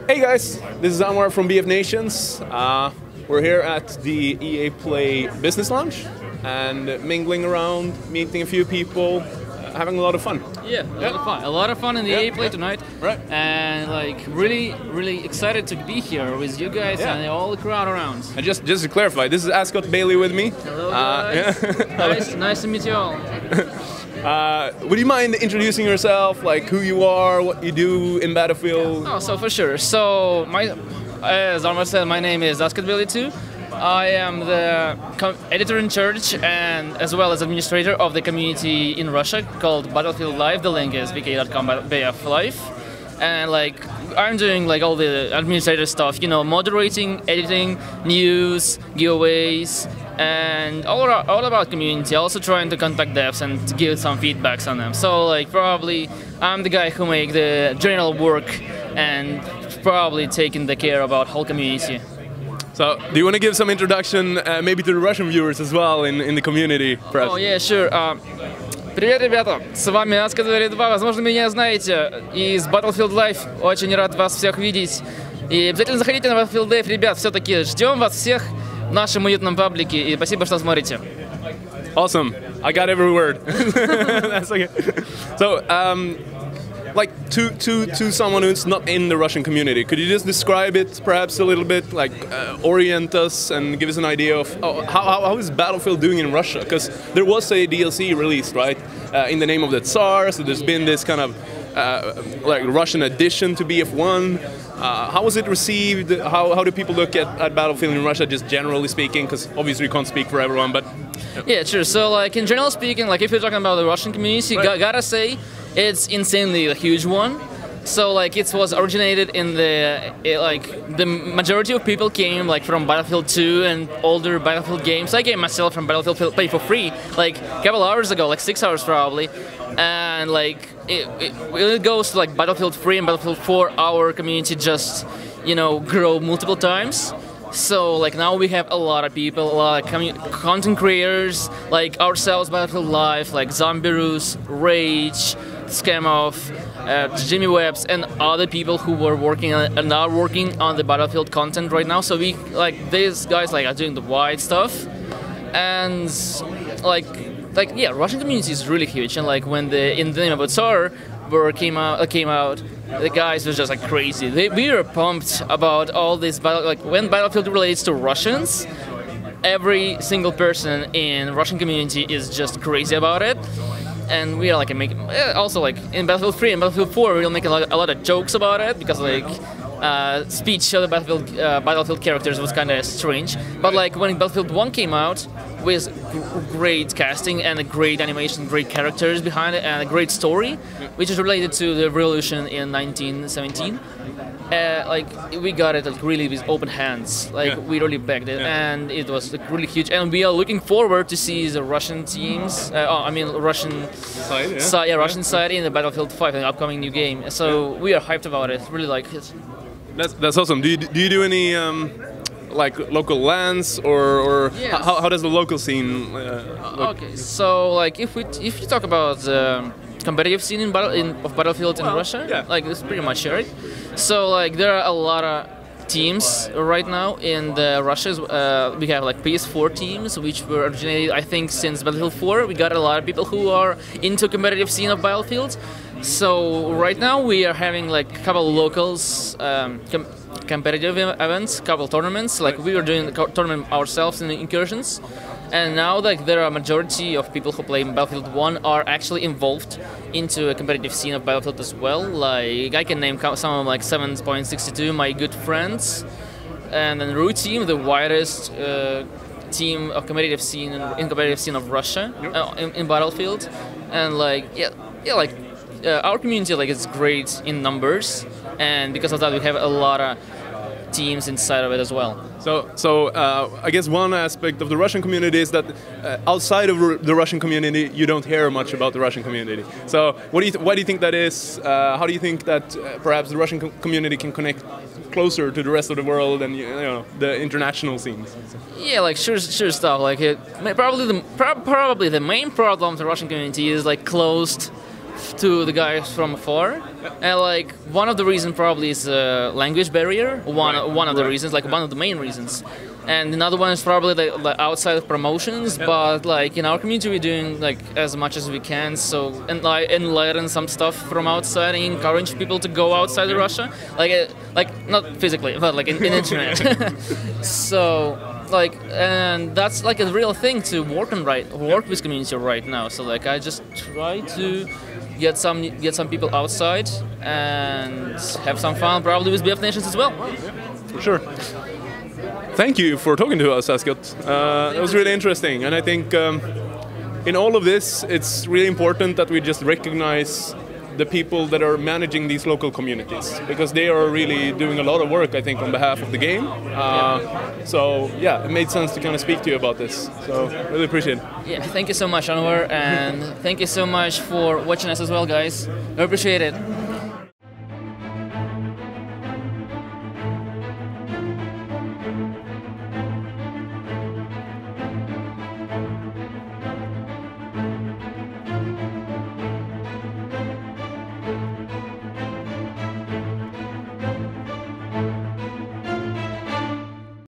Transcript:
Hey guys, this is Anwar from BFNations. We're here at the EA Play Business Lounge and mingling around, meeting a few people, having a lot of fun. Yeah, a lot of fun. A lot of fun in the EA Play tonight. Right. And like really excited to be here with you guys and all the crowd around. And just to clarify, this is Ascot Bailey with me. Hello guys. Nice to meet you all. Would you mind introducing yourself, like who you are, what you do in Battlefield? Oh, so for sure. So as Armor said, my name is Ascot Bailey too. I am the editor in charge and as well as administrator of the community in Russia called Battlefield Live. The link is bk.com/bf-live. And like I'm doing like all the administrative stuff, you know, moderating, editing, news, giveaways, and all about community. Also trying to contact devs and to give some feedbacks on them. So like probably I'm the guy who make the general work and probably taking the care about whole community. So, do you want to give some introduction, maybe to the Russian viewers as well in the community, perhaps? Oh yeah, sure. Привет, ребята! С вами Ascot Bailey 2. Возможно, меня знаете из Battlefield Live. Очень рад вас всех видеть. И обязательно заходите на Battlefield Live, ребят. Все-таки ждем вас всех в нашем уютном паблике. И спасибо, что смотрите. Awesome. I got every word. That's okay. So, like to someone who's not in the Russian community, could you just describe it perhaps a little bit, like orient us and give us an idea of how is Battlefield doing in Russia? Because there was a DLC released, right, in the name of the Tsar, so there's been this kind of like Russian addition to BF1. How was it received? How do people look at Battlefield in Russia, just generally speaking? Because obviously you can't speak for everyone, but... Yeah, sure. So like in general speaking, like if you're talking about the Russian community, right. Gotta say, it's insanely a huge one. So like it was originated in the majority of people came like from Battlefield 2 and older Battlefield games. I came myself from Battlefield Play for free like a couple hours ago, like 6 hours probably. And like it goes to like Battlefield 3 and Battlefield 4, our community just, you know, grow multiple times. So like now we have a lot of people, a lot of content creators like ourselves, Battlefield Live, like Zombirus, Rage, Scamov, Jimmy Webs, and other people who were working on, and are working on the Battlefield content right now. So we like these guys like are doing the wide stuff, and like yeah, Russian community is really huge. And like when the In the Name of the Tsar came out, the guys was just like crazy. We were pumped about all this like when Battlefield relates to Russians, every single person in Russian community is just crazy about it. And we are like making also like in Battlefield 3 and Battlefield 4 we'll make a lot of jokes about it because like speech of the Battlefield characters was kind of strange. But like when Battlefield 1 came out with great casting and a great animation, great characters behind it, and a great story, which is related to the revolution in 1917. Like we got it like really with open hands, like we really backed it, and it was like, really huge. And we are looking forward to see the Russian teams. Russian side, Russian side in the Battlefield 5, the upcoming new game. So we are hyped about it. Really like it. That's awesome. Do you do any like local LANs or yes. how does the local scene look? Okay, so like if you talk about the competitive scene of Battlefield in Russia, like it's pretty much right. So like there are a lot of teams right now in the Russia. We have like PS4 teams which were originated I think since Battlefield 4. We got a lot of people who are into competitive scene of Battlefield. So right now we are having like a couple locals competitive events, couple tournaments. Like we were doing the tournament ourselves in the incursions. And now like there are a majority of people who play in Battlefield 1 are actually involved into a competitive scene of Battlefield as well. Like I can name some of like 7.62, my good friends, and then Root Team, the widest team of competitive scene in competitive scene of Russia in Battlefield. And like our community like is great in numbers, and because of that we have a lot of teams inside of it as well. So I guess one aspect of the Russian community is that outside of the Russian community, you don't hear much about the Russian community. So why do you think that is? How do you think that perhaps the Russian community can connect closer to the rest of the world and the international scenes? Yeah, like sure stuff. Like probably the main problem of the Russian community is like closed to the guys from afar. And like one of the reasons probably is language barrier. One of the reasons, like one of the main reasons. And another one is probably the outside of promotions. But like in our community, we're doing like as much as we can. So and learn some stuff from outside and encourage people to go outside of Russia. Like not physically, but like in internet. So. Like, and that's like a real thing to work with community right now. So like I just try to get some people outside and have some fun, probably with BFNations as well. For sure. Thank you for talking to us, Ascot. It was really interesting, and I think in all of this, it's really important that we just recognize the people that are managing these local communities, because they are really doing a lot of work, I think, on behalf of the game. So yeah, it made sense to kind of speak to you about this. So really appreciate it. Yeah, thank you so much, Anwar, and thank you so much for watching us as well, guys. I appreciate it.